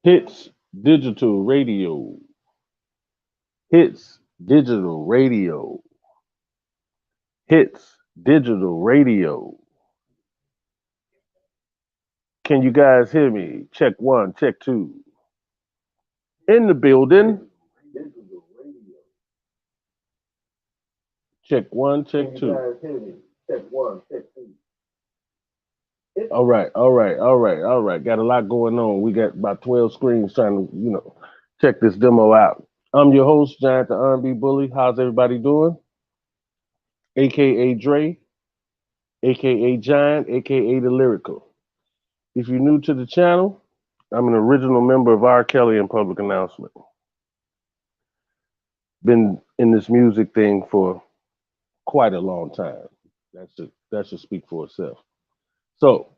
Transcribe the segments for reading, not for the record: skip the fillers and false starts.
Hitz Digital Radio. Hitz Digital Radio. Hitz Digital Radio. Can you guys hear me? Check 1, check 2. In the building. Check 1, check 2. Can you guys hear me? Check 1, check 2. All right. Got a lot going on. We got about 12 screens trying to, check this demo out. I'm your host, Giant the R&B Bully. How's everybody doing? AKA Dre, AKA Giant, AKA The Lyrical. If you're new to the channel, I'm an original member of Rkelly and Public Announcement. Been in this music thing for quite a long time. That should speak for itself. So,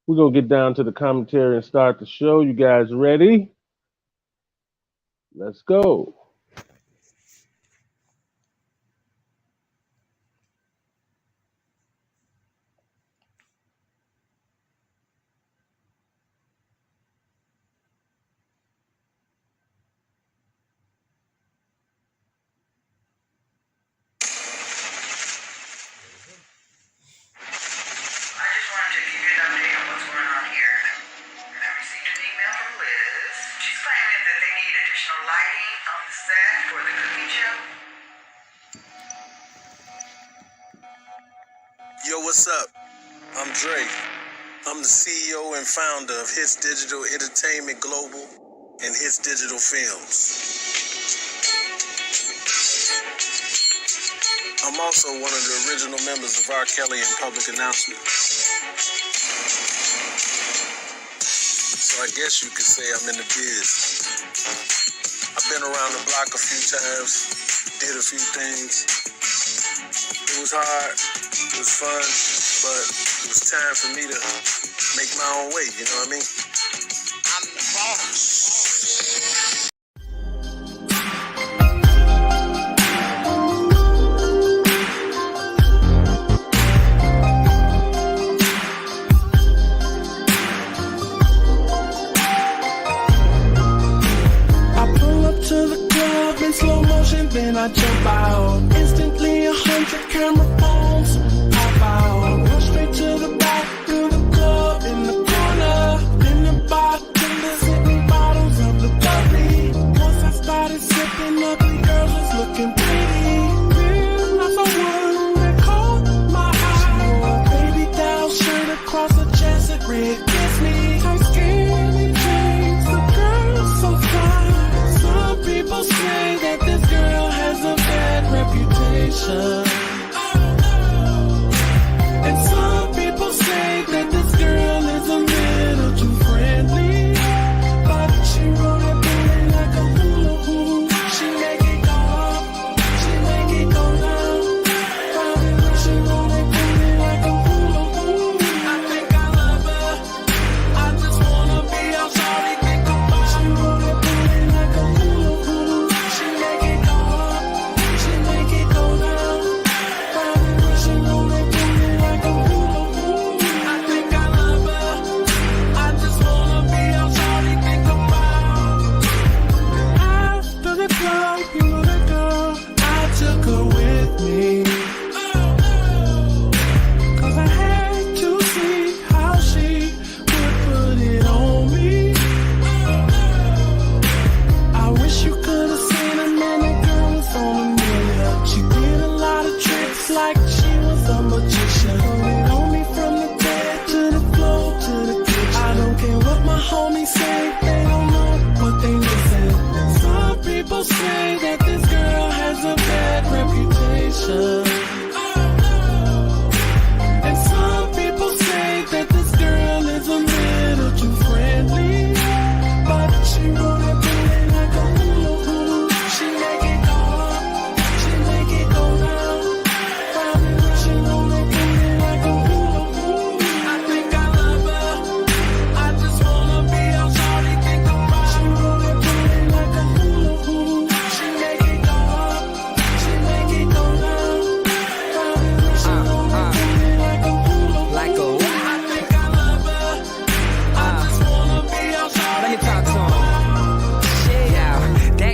we're going to get down to the commentary and start the show. You guys ready? Let's go. Yo, what's up? I'm Dre. I'm the CEO and founder of Hitz Digital Entertainment Global and Hitz Digital Films. I'm also one of the original members of Rkelly and Public Announcement. So I guess you could say I'm in the biz. I've been around the block a few times, did a few things. It was hard, it was fun, but it was time for me to make my own way, you know what I mean? I'm the boss. I pull up to the club in slow motion, then I jump out. Instantly 100 camera phones pop out. Go straight to the back of the club in the corner. In the bartender sipping bottles of the bubbly. Once I started sipping, ugly girls was looking pretty. Then I saw one that caught my eye. She wore a baby doll shirt across her chest, it read "Kiss me." I'm skinny jeans, the girl's so fine. Some people say that this girl has a bad reputation. And some people say that this girl is a little too friendly. But she roll that booty like a hula hoop. She make it go up, she make it go down. Probably she roll that booty like a hula hoop. I think I love her, I just wanna be out shawty, think about. She roll that booty like a hula hoop. She make it go up, she make it go down.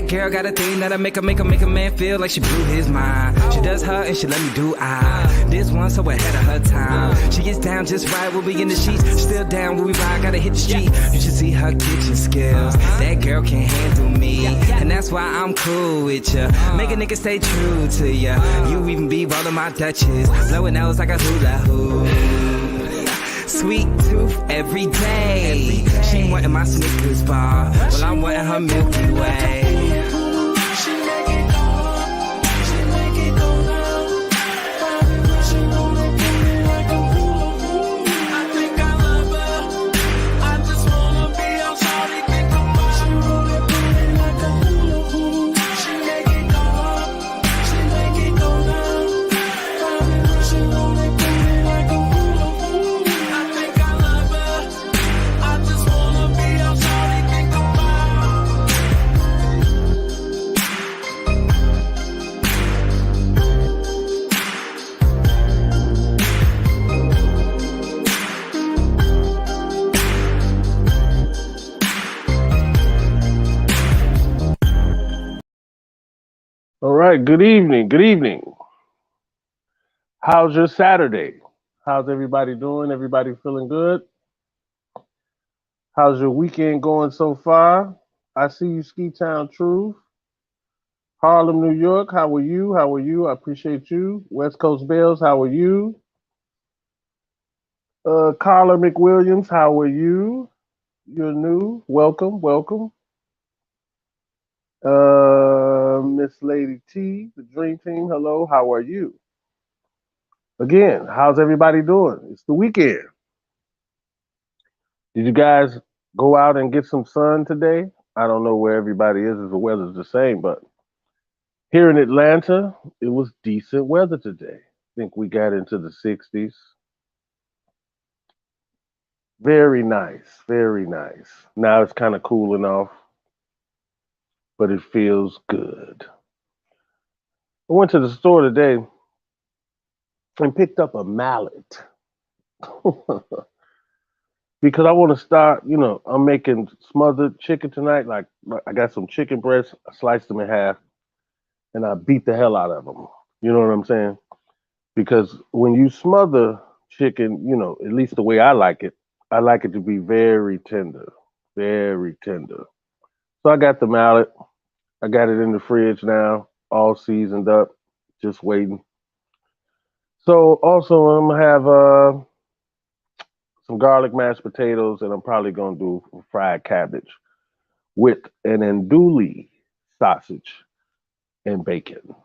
That girl got a thing that'll make a man feel like she blew his mind. She does her and she let me do I. This one so ahead of her time. She gets down just right when we in the sheets. Still down when we ride, gotta hit the street. You should see her kitchen skills. That girl can handle me, and that's why I'm cool with ya. Make a nigga stay true to ya. You even be rolling my Dutches, blowing nose like a hula hoop. Sweet tooth every day. She wantin' my Snickers bar, well I'm wantin' her Milky Way. All right, good evening. Good evening. How's your Saturday? How's everybody doing? Everybody feeling good? How's your weekend going so far? I see you, Ski Town Truth. Harlem, New York, how are you? How are you? I appreciate you. West Coast Bells, how are you? Carla McWilliams, how are you? You're new. Welcome, welcome. Miss Lady T, the Dream Team, hello, how are you? Again, how's everybody doing? It's the weekend. Did you guys go out and get some sun today? I don't know where everybody is if the weather's the same, but here in Atlanta, it was decent weather today. I think we got into the 60s. Very nice, very nice. Now it's kind of cooling off, but it feels good. I went to the store today and picked up a mallet because I want to start, I'm making smothered chicken tonight. Like I got some chicken breasts, I sliced them in half, and I beat the hell out of them. You know what I'm saying? Because when you smother chicken, at least the way I like it to be very tender, very tender. So I got the mallet. I got it in the fridge now, all seasoned up, just waiting. So also I'm gonna have some garlic mashed potatoes, and I'm probably gonna do fried cabbage with an andouille sausage and bacon.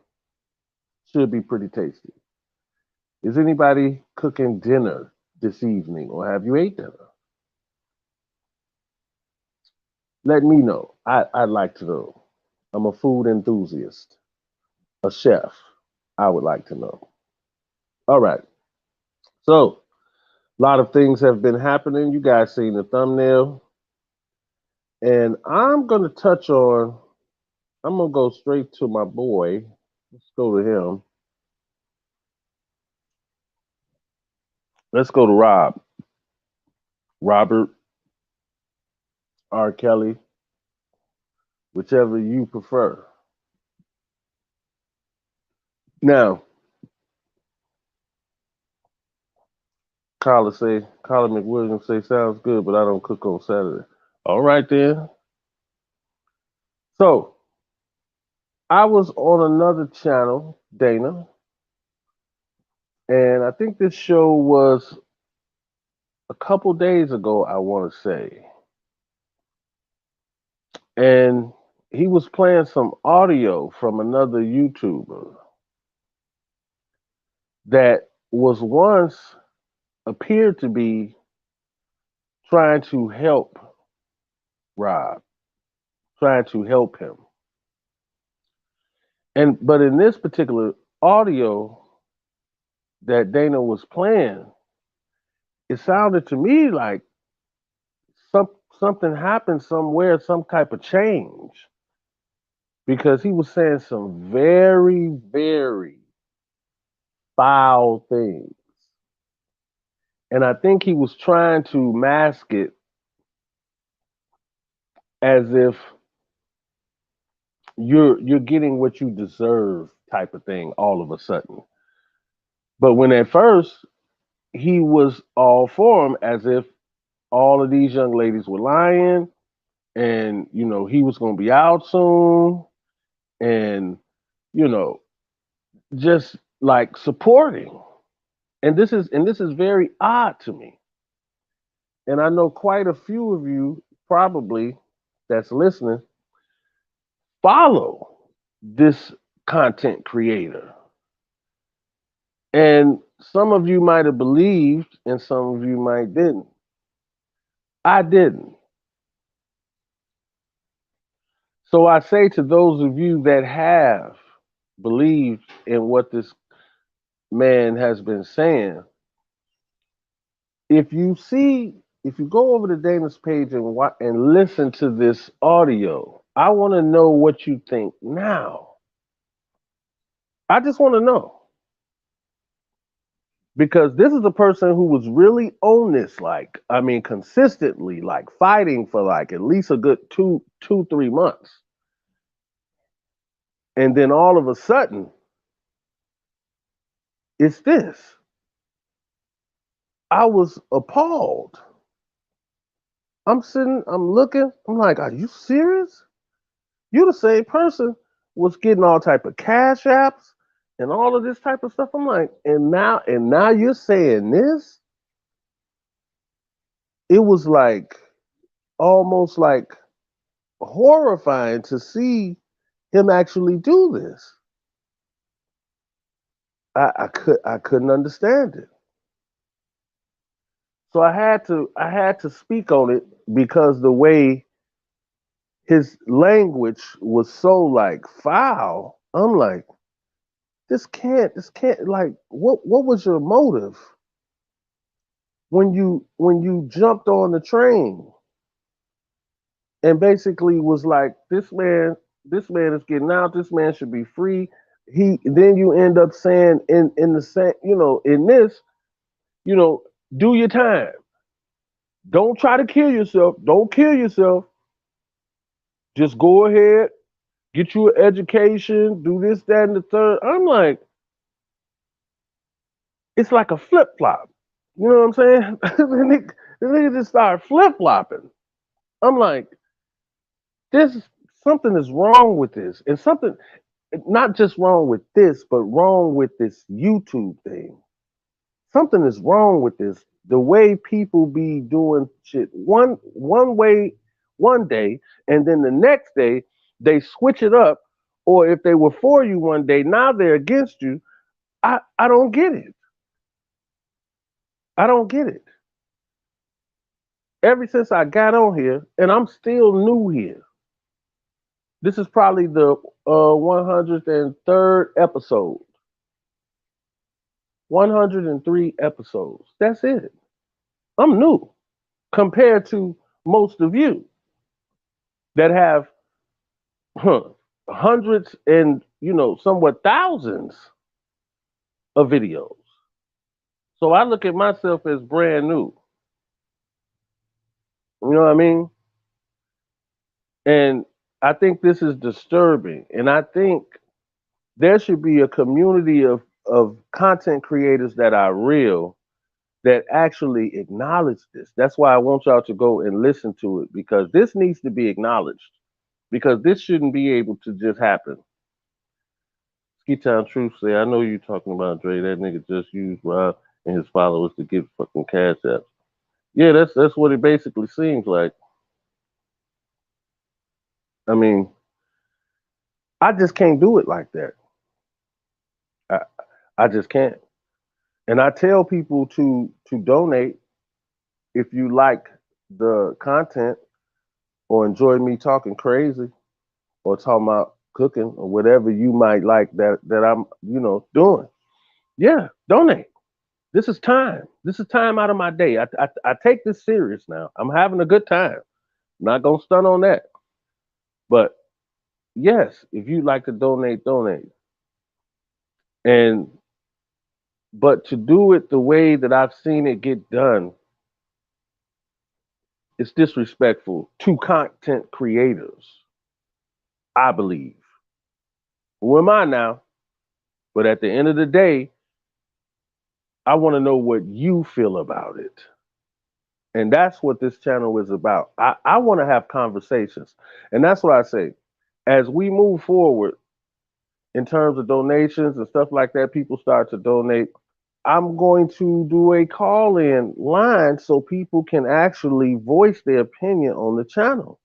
Should be pretty tasty. Is anybody cooking dinner this evening, or have you ate dinner? Let me know. I'd like to know. I'm a food enthusiast, a chef. I would like to know. All right. So, a lot of things have been happening. You guys seen the thumbnail. And I'm going to go straight to my boy. Let's go to him. Let's go to Robert Rkelly, whichever you prefer. Now, Carla McWilliams say, sounds good, but I don't cook on Saturday. All right then. So, I was on another channel, Dana, and I think this show was a couple days ago, I want to say. And he was playing some audio from another YouTuber that was once appeared to be trying to help Rob, trying to help him. But in this particular audio that Dana was playing, it sounded to me like something happened somewhere, some type of change, because he was saying some very, very foul things. And I think he was trying to mask it as if, you're getting what you deserve type of thing all of a sudden. But when at first he was all for him, as if all of these young ladies were lying, and he was going to be out soon, and you know just like supporting. And this is very odd to me. And I know quite a few of you probably that's listening follow this content creator. And some of you might have believed and some of you might didn't. I didn't. So I say to those of you that have believed in what this man has been saying, if you go over to Dana's page and listen to this audio, I want to know what you think now. I just want to know. Because this is a person who was really on this, consistently, fighting for at least a good 3 months. And then all of a sudden, it's this. I was appalled. I'm looking, I'm like, are you serious? You the same person was getting all type of cash apps and all of this type of stuff. I'm like, and now you're saying this? It was almost horrifying to see him actually do this. I couldn't understand it. So I had to speak on it because the way his language was so foul. I'm like, this can't what was your motive when you jumped on the train and basically was like, this man is getting out, this man should be free. Then you end up saying in the same, in this, do your time. Don't try to kill yourself. Don't kill yourself. Just go ahead, get you an education, do this, that, and the third. I'm like, it's like a flip flop. You know what I'm saying? the nigga just started flip flopping. I'm like, something is wrong with this, and something not just wrong with this, but wrong with this YouTube thing. Something is wrong with this. The way people be doing shit one way one day, and then the next day they switch it up. Or if they were for you one day, now they're against you. I don't get it. I don't get it. Ever since I got on here, and I'm still new here. This is probably the 103rd episode. 103 episodes. That's it. I'm new compared to most of you that have hundreds and somewhat thousands of videos. So I look at myself as brand new. You know what I mean? And I think this is disturbing. And I think there should be a community of content creators that are real, that actually acknowledge this. That's why I want y'all to go and listen to it, because this needs to be acknowledged, because this shouldn't be able to just happen. Ski Town Truth say, I know you talking about Dre. That nigga just used Rob and his followers to get fucking cash apps. Yeah, that's what it basically seems like. I mean, I just can't do it like that. I just can't. And I tell people to donate if you like the content or enjoy me talking crazy or talking about cooking or whatever you might like that I'm, doing. Yeah, donate. This is time. This is time out of my day. I take this serious now. I'm having a good time. Not gonna stunt on that. But yes, if you'd like to donate. But to do it the way that I've seen it get done, it's disrespectful to content creators, I believe. Who am I now? But at the end of the day, I want to know what you feel about it. And that's what this channel is about. I want to have conversations. And that's what I say. As we move forward in terms of donations and stuff like that, people start to donate. I'm going to do a call-in line so people can actually voice their opinion on the channel.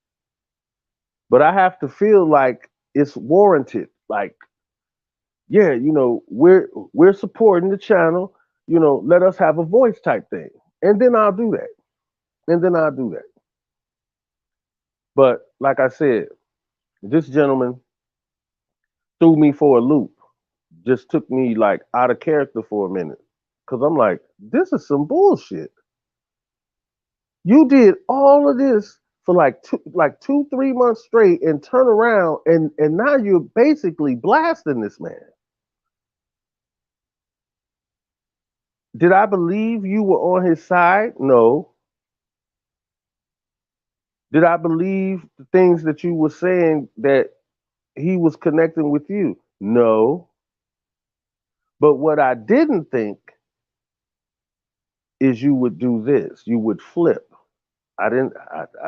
But I have to feel like it's warranted. Like, yeah, we're supporting the channel. Let us have a voice type thing. And then I'll do that. But like I said, this gentleman threw me for a loop. Just took me like out of character for a minute. Cause I'm like, this is some bullshit. You did all of this for like 2-3 months straight and turn around and now you're basically blasting this man. Did I believe you were on his side? No. Did I believe the things that you were saying that he was connecting with you? No. But what I didn't think is you would do this. You would flip. I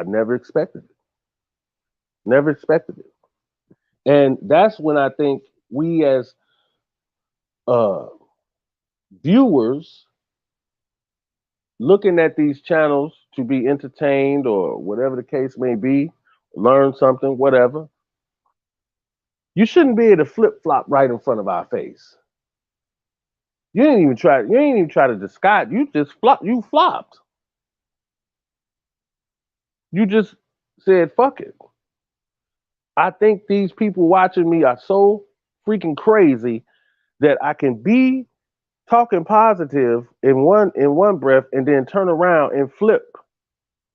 never expected it. Never expected it. And that's when I think we as viewers looking at these channels to be entertained or whatever the case may be, learn something, whatever. You shouldn't be able to flip flop right in front of our face. You ain't even try to disguise. You just flopped. You flopped. You just said fuck it. I think these people watching me are so freaking crazy that I can be talking positive in one breath and then turn around and flip.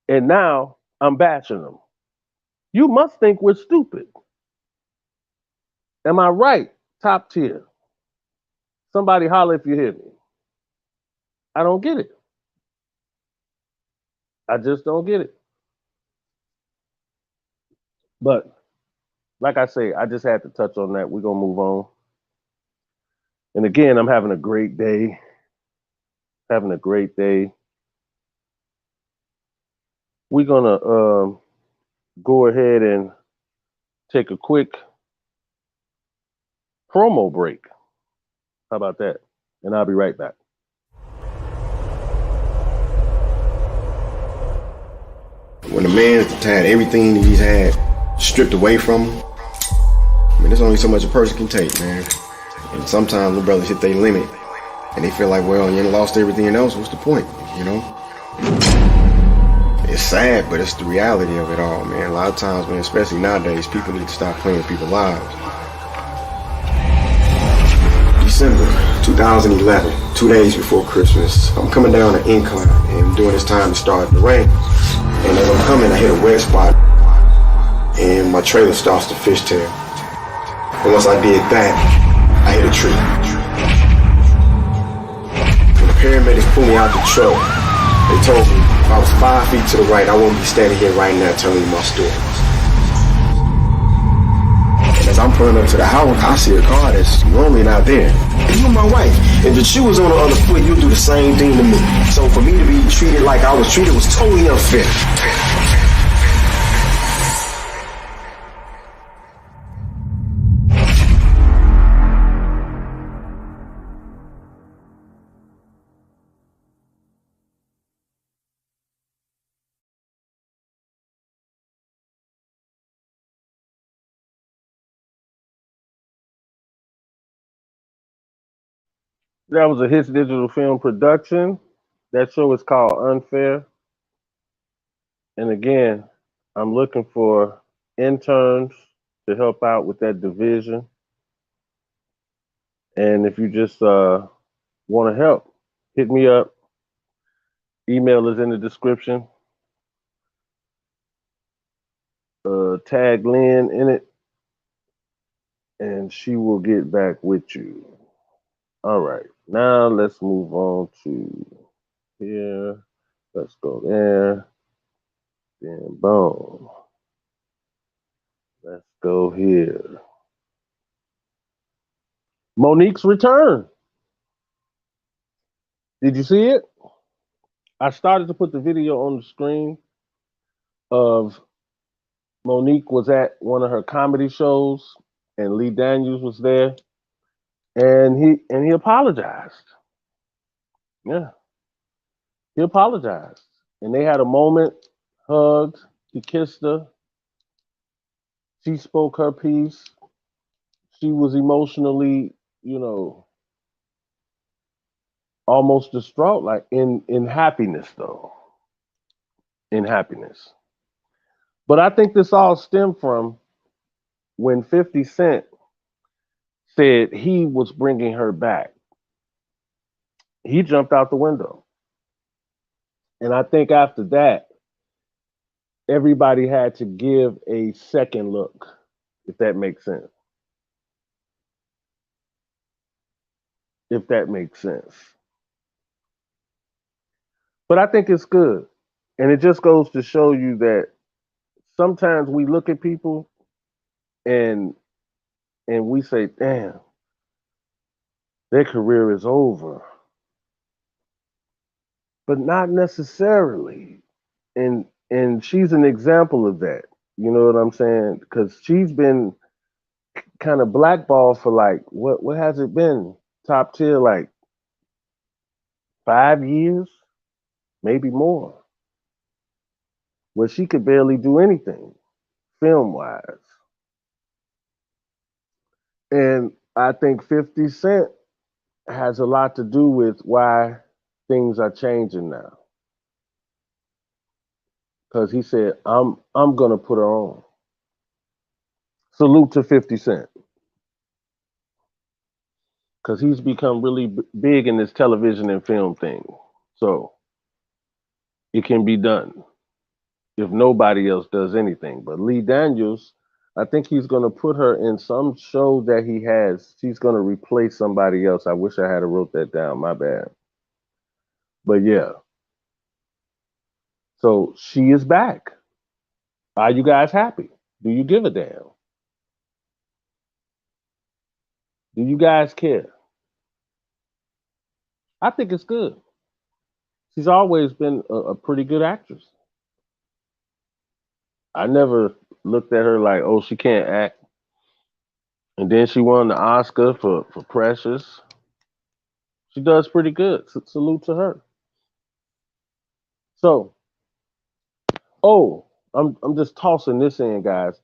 And now I'm bashing them. You must think we're stupid. Am I right? Top tier. Somebody holler if you hear me. I don't get it. I just don't get it. But like I say, I just had to touch on that. We're going to move on. And again, I'm having a great day. Having a great day. We're going to go ahead and take a quick promo break. How about that? And I'll be right back. When a man's had everything that he's had stripped away from him, I mean, there's only so much a person can take, man. And sometimes the brothers hit their limit and they feel like, well, you lost everything else. What's the point? It's sad, but it's the reality of it all, man. A lot of times, man, especially nowadays, people need to stop playing with people's lives. December 2011, 2 days before Christmas, I'm coming down an incline and during this time it started to rain. And as I'm coming, I hit a wet spot and my trailer starts to fishtail. And once I did that, I hit a tree. When the paramedics pulled me out the truck, they told me if I was 5 feet to the right, I wouldn't be standing here right now telling you my story. And as I'm pulling up to the house, I see a car that's normally not there. And you're my wife. If the shoe was on the other foot, you'd do the same thing to me. So for me to be treated like I was treated was totally unfair. That was a Hitz Digital Film production. That show is called Unfair. And again, I'm looking for interns to help out with that division. And if you just want to help, hit me up. Email is in the description. Tag LYNN in it, and she will get back with you. All right, now let's move on to here. Let's go there. Then boom. Let's go here. Monique's return. Did you see it? I started to put the video on the screen of Monique was at one of her comedy shows and Lee Daniels was there and he apologized. Yeah. He apologized. And they had a moment, hugged, he kissed her. She spoke her piece. She was emotionally, almost distraught, like in happiness though. In happiness. But I think this all stemmed from when 50 Cent said he was bringing her back. He jumped out the window. And I think after that, everybody had to give a second look, if that makes sense. If that makes sense. But I think it's good. And it just goes to show you that sometimes we look at people and we say, damn, their career is over. But not necessarily. And she's an example of that. You know what I'm saying? Because she's been kind of blackballed for like what has it been? Top tier like 5 years, maybe more. Where she could barely do anything film wise. And I think 50 Cent has a lot to do with why things are changing now. Because he said, I'm gonna put her on. Salute to 50 Cent. Because he's become really big in this television and film thing. So it can be done if nobody else does anything. But Lee Daniels, I think he's going to put her in some show that he has. She's going to replace somebody else. I wish I had wrote that down. My bad. But yeah. So she is back. Are you guys happy? Do you give a damn? Do you guys care? I think it's good. She's always been a pretty good actress. I never looked at her like, oh, she can't act. And then she won the Oscar for Precious. She does pretty good. Salute to her. So, I'm just tossing this in, guys.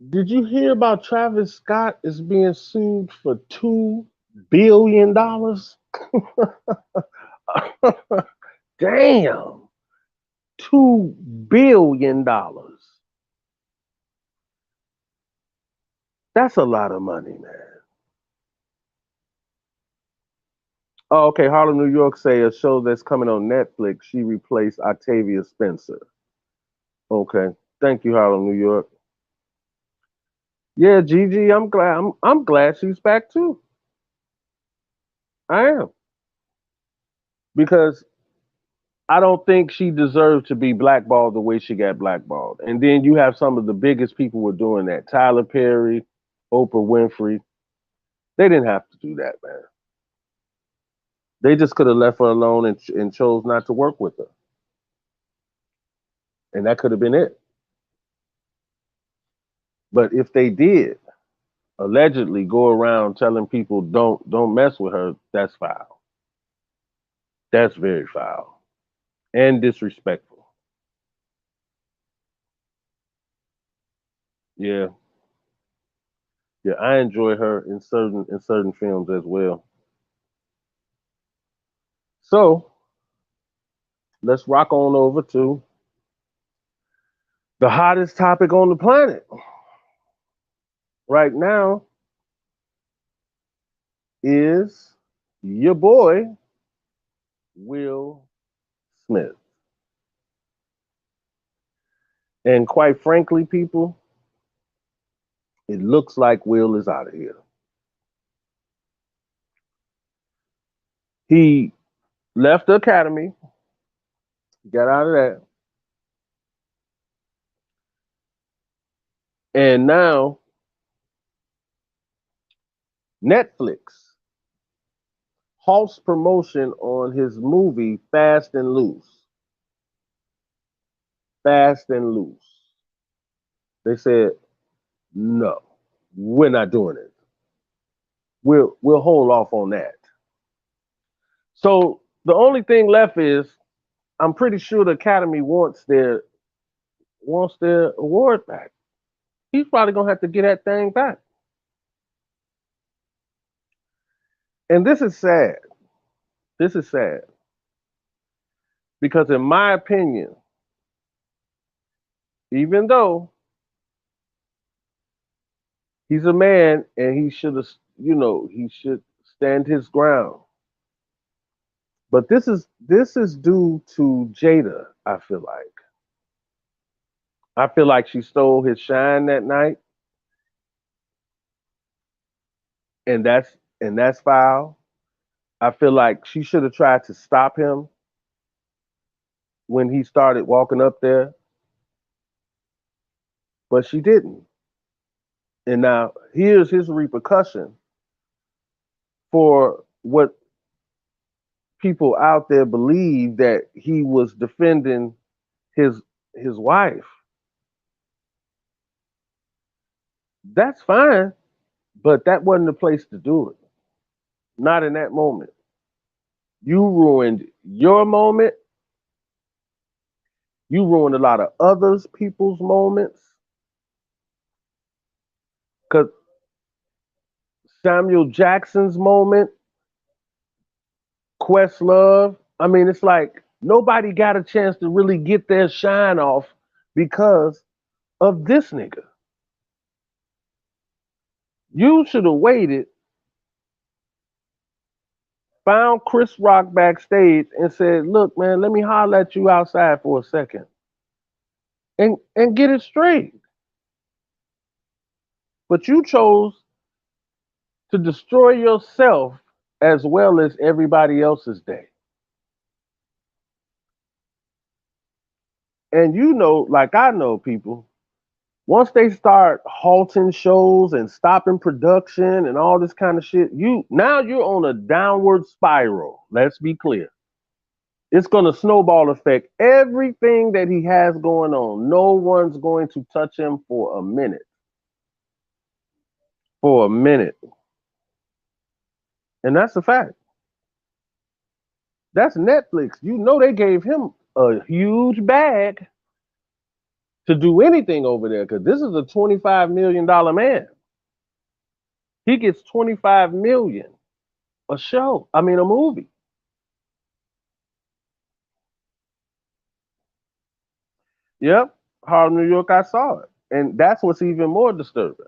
Did you hear about Travis Scott is being sued for $2 billion? Damn. $2 billion. That's a lot of money, man. Oh, okay. Harlem, New York say a show that's coming on Netflix. She replaced Octavia Spencer. Okay. Thank you, Harlem, New York. Yeah, Gigi, I'm glad. I'm glad she's back too. I am. Because I don't think she deserved to be blackballed the way she got blackballed. And then you have some of the biggest people were doing that. Tyler Perry, Oprah Winfrey. They didn't have to do that, man. They just could have left her alone and chose not to work with her. And that could have been it. But if they did allegedly go around telling people don't mess with her, that's foul. That's very foul and disrespectful. Yeah. Yeah, I enjoy her in certain films as well. So let's rock on over to the hottest topic on the planet right now is your boy Will Smith. And quite frankly, people, it looks like Will is out of here. He left the academy, got out of that, and now Netflix halts promotion on his movie Fast and Loose. Fast and Loose. They said, no, we're not doing it. We'll hold off on that. So the only thing left is, I'm pretty sure the Academy wants their award back. He's probably gonna have to get that thing back. And this is sad. This is sad. Because in my opinion, even though he's a man and he should have, he should stand his ground. But this is due to Jada, I feel like. I feel like she stole his shine that night. And that's foul. I feel like she should have tried to stop him when he started walking up there. But she didn't. And now here's his repercussion for what people out there believe, that he was defending his wife. That's fine, but that wasn't the place to do it. Not in that moment. You ruined your moment. You ruined a lot of others people's moments. Because Samuel Jackson's moment, Questlove, I mean, it's like nobody got a chance to really get their shine off because of this nigga. You should have waited, found Chris Rock backstage and said, look, man, let me holler at you outside for a second. And get it straight. But you chose to destroy yourself as well as everybody else's day. And like I know people, once they start halting shows and stopping production and all this kind of shit, now you're on a downward spiral. Let's be clear. It's going to snowball affect everything that he has going on. No one's going to touch him for a minute. For a minute. And that's a fact. That's Netflix. They gave him a huge bag to do anything over there, because this is a $25 million man. He gets $25 million a movie. Yep, Harlem, New York, I saw it. And that's what's even more disturbing.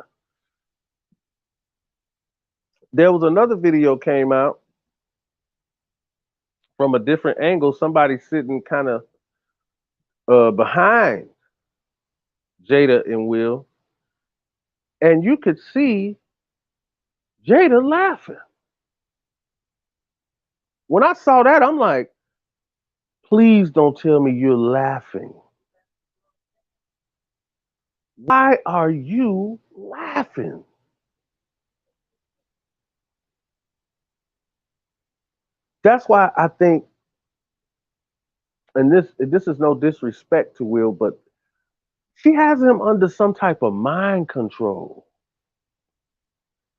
There was another video came out from a different angle, somebody sitting kind of behind Jada and Will, and you could see Jada laughing. When I saw that, I'm like, please don't tell me you're laughing. Why are you laughing? That's why I think, and this is no disrespect to Will, but she has him under some type of mind control.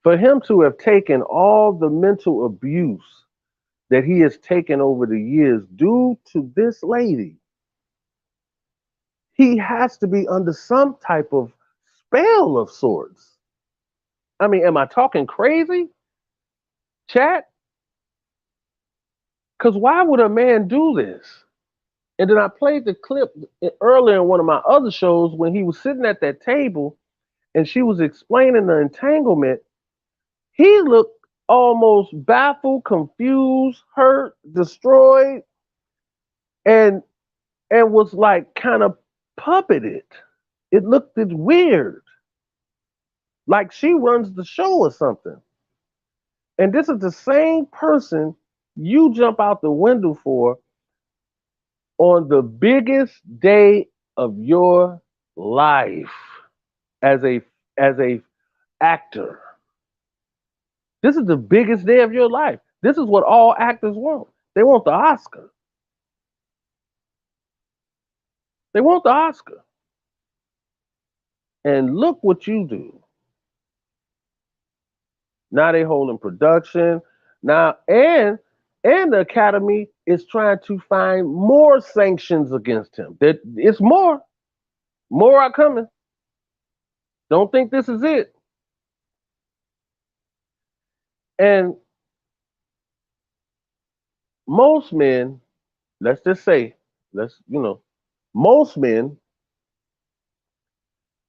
For him to have taken all the mental abuse that he has taken over the years due to this lady, he has to be under some type of spell of sorts. I mean, am I talking crazy? Chat? Because why would a man do this? And then I played the clip earlier in one of my other shows when he was sitting at that table and she was explaining the entanglement. He looked almost baffled, confused, hurt, destroyed, and was like kind of puppeted. It looked weird. Like she runs the show or something. And this is the same person you jump out the window for on the biggest day of your life as a actor. This is the biggest day of your life. This is what all actors want. They want the Oscar. They want the Oscar. And look what you do. Now they holding production. Now and the Academy is trying to find more sanctions against him. That it's more. More are coming. Don't think this is it. And most men, let's just say, most men,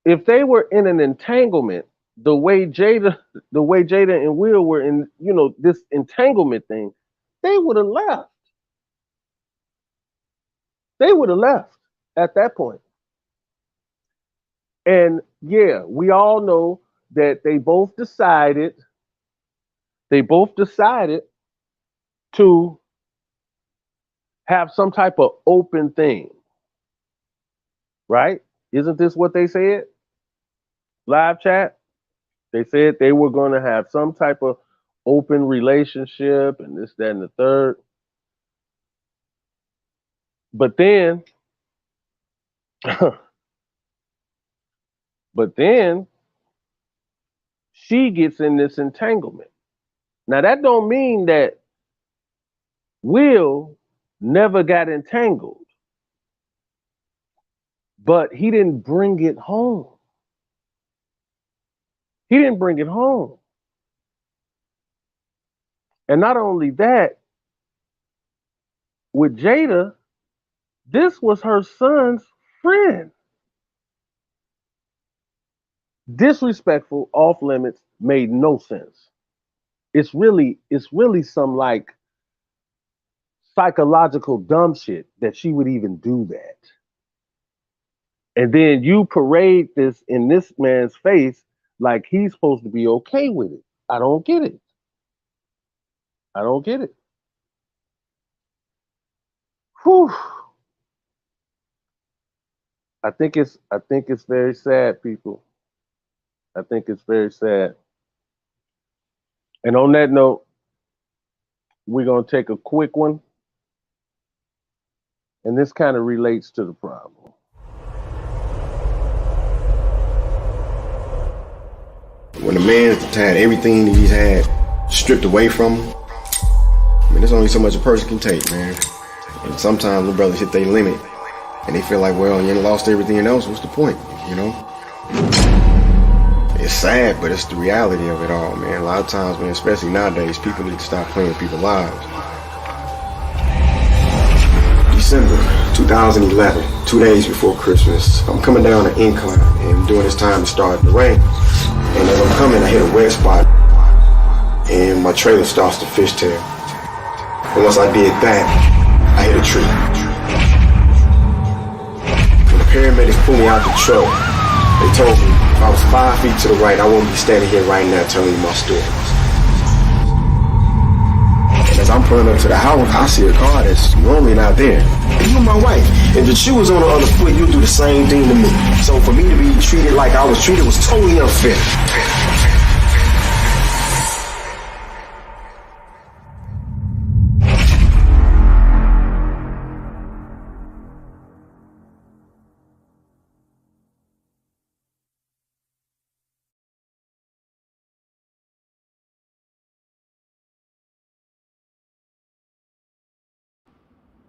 if they were in an entanglement, the way Jada and Will were in, this entanglement thing, they would have left. They would have left at that point. And yeah, we all know that they both decided to have some type of open thing. Right? Isn't this what they said? Live chat? They said they were going to have some type of open relationship and this, that, and the third. But then she gets in this entanglement. Now that don't mean that Will never got entangled, but he didn't bring it home. He didn't bring it home. And not only that, with Jada, this was her son's friend. Disrespectful, off limits, made no sense. It's really some like psychological dumb shit that she would even do that. And then you parade this in this man's face like he's supposed to be okay with it. I don't get it. I don't get it. Whew. I think it's very sad, people. I think it's very sad. And on that note, we're going to take a quick one. And this kind of relates to the problem. When a man's had everything that he's had stripped away from him, I mean, there's only so much a person can take, man. And sometimes little brothers hit their limit and they feel like, well, you lost everything else. What's the point, It's sad, but it's the reality of it all, man. A lot of times, man, especially nowadays, people need to stop playing with people's lives. December 2011, 2 days before Christmas, I'm coming down an incline and during this time it started to rain. And as I'm coming, I hit a wet spot and my trailer starts to fishtail. And once I did that, I hit a tree. When the paramedics pulled me out the truck, they told me if I was 5 feet to the right, I wouldn't be standing here right now telling you my story. And as I'm pulling up to the house, I see a car that's normally not there. And you my wife. If the shoe was on the other foot, you'd do the same thing to me. So for me to be treated like I was treated was totally unfair.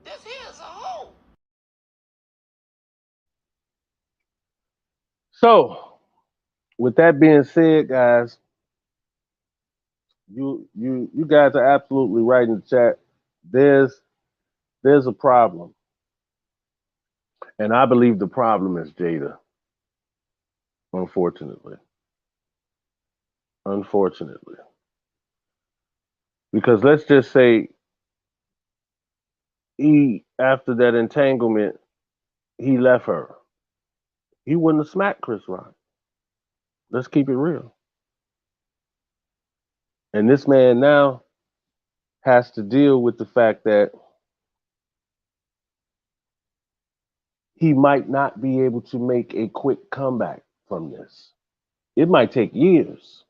This here's a hole. So, with that being said, guys, you guys are absolutely right in the chat. There's a problem. And I believe the problem is Jada. Unfortunately. Because let's just say after that entanglement, he left her. He wouldn't have smacked Chris Rock. Let's keep it real. And this man now has to deal with the fact that he might not be able to make a quick comeback from this. It might take years.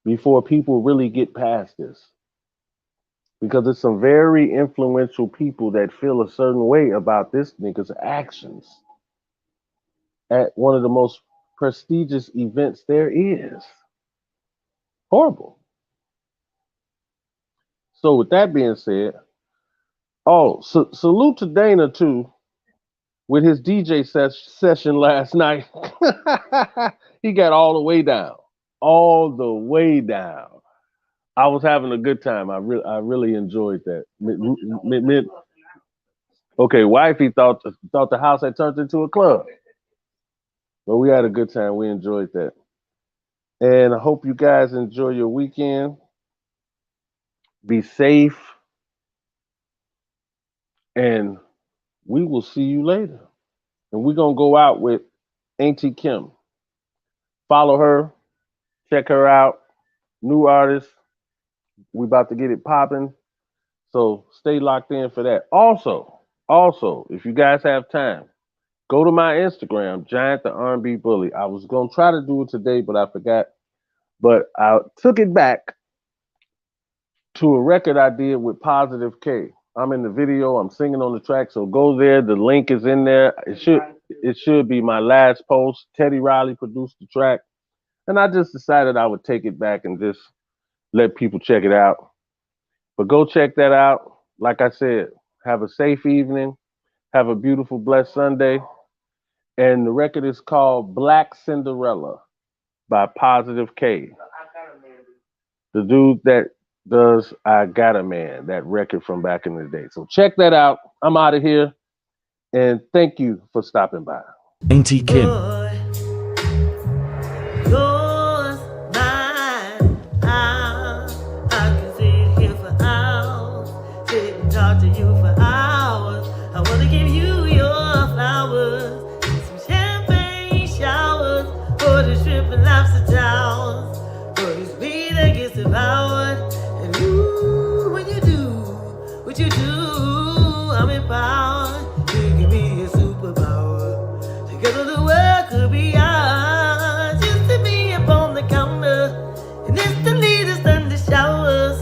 before people really get past this. Because it's some very influential people that feel a certain way about this nigga's actions at one of the most prestigious events there is. Horrible. So with that being said, salute to Dana too with his DJ session last night. He got all the way down. All the way down. I was having a good time. I really enjoyed that. Okay, wifey thought the house had turned into a club. But we had a good time. We enjoyed that. And I hope you guys enjoy your weekend. Be safe. And we will see you later. And we're going to go out with Auntie Kim. Follow her. Check her out. New artist. We about to get it popping. So stay locked in for that. Also, if you guys have time, go to my Instagram, Giant the R&B Bully. I was going to try to do it today, but I forgot. But I took it back to a record I did with Positive K. I'm in the video. I'm singing on the track. So go there. The link is in there. It should be my last post. Teddy Riley produced the track. And I just decided I would take it back and just let people check it out. But go check that out. Like I said, have a safe evening. Have a beautiful, blessed Sunday. And the record is called Black Cinderella by Positive K. The dude that does I Got a Man, that record from back in the day. So check that out. I'm out of here. And thank you for stopping by. Auntie Kim. Talk to you for hours. I wanna give you your flowers, some champagne showers, for the shrimp and lobster towels, for the sweet that gets devoured. And ooh, when you do what you do, I'm empowered. You give me a superpower. Together the world could be ours. Just to be upon the counter, and instantly the thunder showers,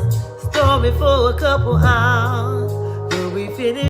storming for a couple hours.